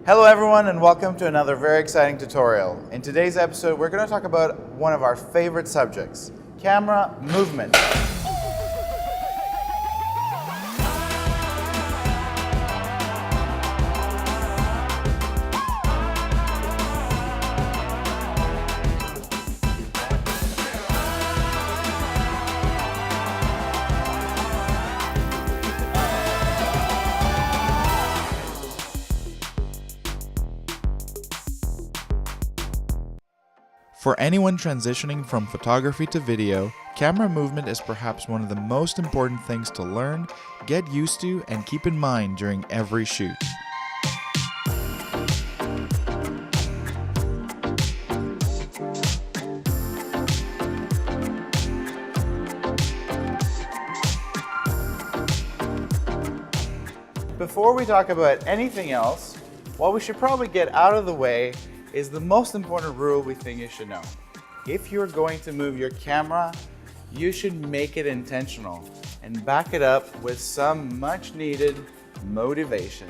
Hello everyone and welcome to another very exciting tutorial. In today's episode we're going to talk about one of our favorite subjects, camera movement. For anyone transitioning from photography to video, camera movement is perhaps one of the most important things to learn, get used to, and keep in mind during every shoot. Before we talk about anything else, what we should probably get out of the way is the most important rule we think you should know. If you're going to move your camera, you should make it intentional and back it up with some much needed motivation.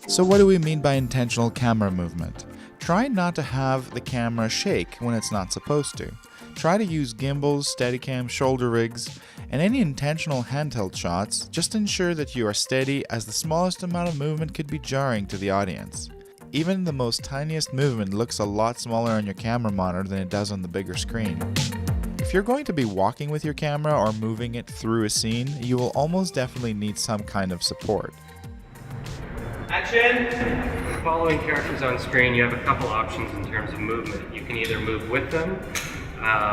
So what do we mean by intentional camera movement? Try not to have the camera shake when it's not supposed to. Try to use gimbals, Steadicam, shoulder rigs, and any intentional handheld shots. Just ensure that you are steady, as the smallest amount of movement could be jarring to the audience. Even the most tiniest movement looks a lot smaller on your camera monitor than it does on the bigger screen. If you're going to be walking with your camera or moving it through a scene, you will almost definitely need some kind of support. Action! Following characters on screen, you have a couple options in terms of movement. You can either move with them,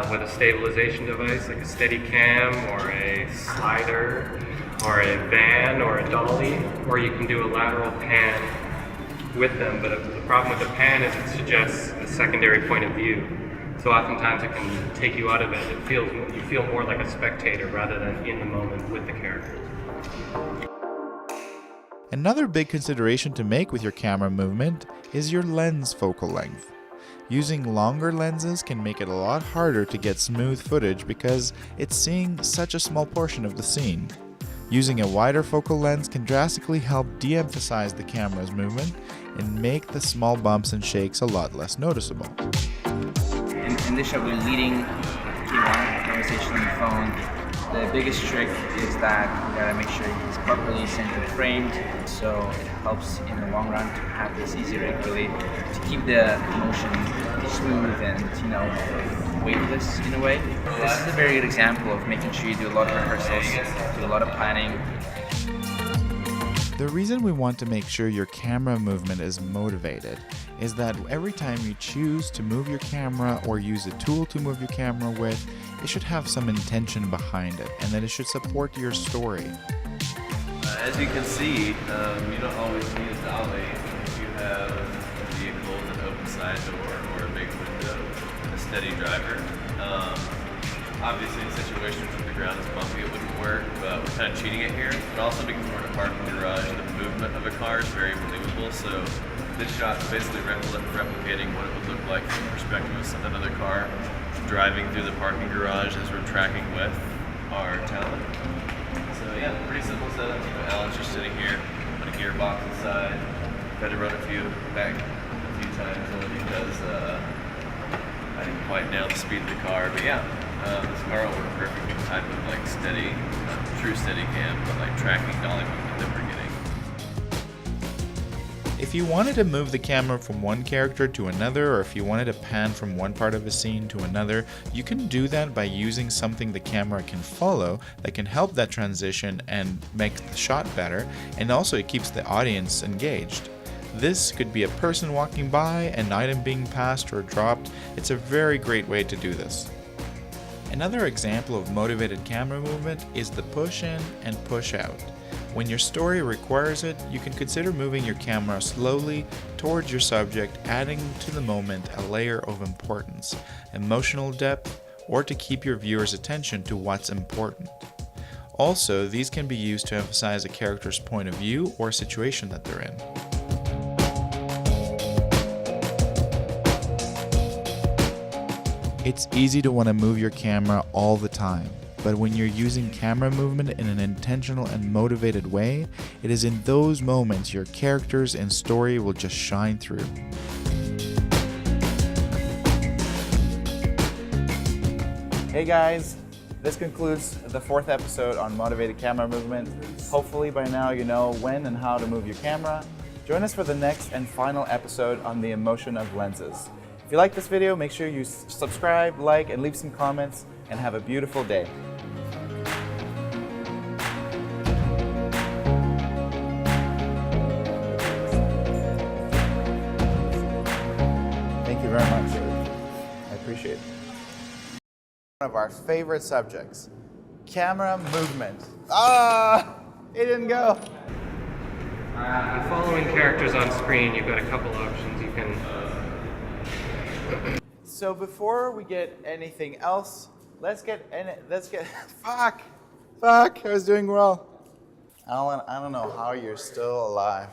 with a stabilization device like a Steadicam or a slider or a van or a dolly, or you can do a lateral pan with them. But the problem with the pan is it suggests a secondary point of view. So oftentimes it can take you out of it. You feel more like a spectator rather than in the moment with the characters. Another big consideration to make with your camera movement is your lens focal length. Using longer lenses can make it a lot harder to get smooth footage because it's seeing such a small portion of the scene. Using a wider focal lens can drastically help de-emphasize the camera's movement and make the small bumps and shakes a lot less noticeable. In this shot we're leading K1 conversation on the phone. The biggest trick is that you gotta make sure it's properly center framed, so it helps in the long run to have this easy rig really to keep the motion smooth and weightless in a way. This is a very good example of making sure you do a lot of rehearsals, do a lot of planning. The reason we want to make sure your camera movement is motivated is that every time you choose to move your camera or use a tool to move your camera with, it should have some intention behind it, and that it should support your story. As you can see, you don't always need a dolly if you have a vehicle with an open side door or a big window and a steady driver. Obviously in situations where the ground is bumpy it wouldn't work, but we're kind of cheating it here. But also because we're in a parking garage, the movement of a car is very believable, so this shot is basically replicating what it would look like from the perspective of another car driving through the parking garage as we're tracking with our talent. So yeah, pretty simple setup. Alan's just sitting here on a gearbox inside. Had to run a few back a few times only because I didn't quite nail the speed of the car. But yeah, this car will work perfectly with the type of like steady, true Steadicam, but like tracking dolly movement that we're getting. If you wanted to move the camera from one character to another, or if you wanted to pan from one part of a scene to another, you can do that by using something the camera can follow that can help that transition and make the shot better, and also it keeps the audience engaged. This could be a person walking by, an item being passed or dropped. It's a very great way to do this. Another example of motivated camera movement is the push in and push out. When your story requires it, you can consider moving your camera slowly towards your subject, adding to the moment a layer of importance, emotional depth, or to keep your viewer's attention to what's important. Also, these can be used to emphasize a character's point of view or situation that they're in. It's easy to want to move your camera all the time. But when you're using camera movement in an intentional and motivated way, it is in those moments your characters and story will just shine through. Hey guys, this concludes the 4th episode on motivated camera movement. Hopefully by now you know when and how to move your camera. Join us for the next and final episode on the emotion of lenses. If you like this video, make sure you subscribe, like, and leave some comments, and have a beautiful day. Thank you very much. I appreciate it. One of our favorite subjects, camera movement. It didn't go. When following characters on screen, you've got a couple options. You can. So before we get anything else, let's get. Fuck. I was doing well. Alan, I don't know how you're still alive.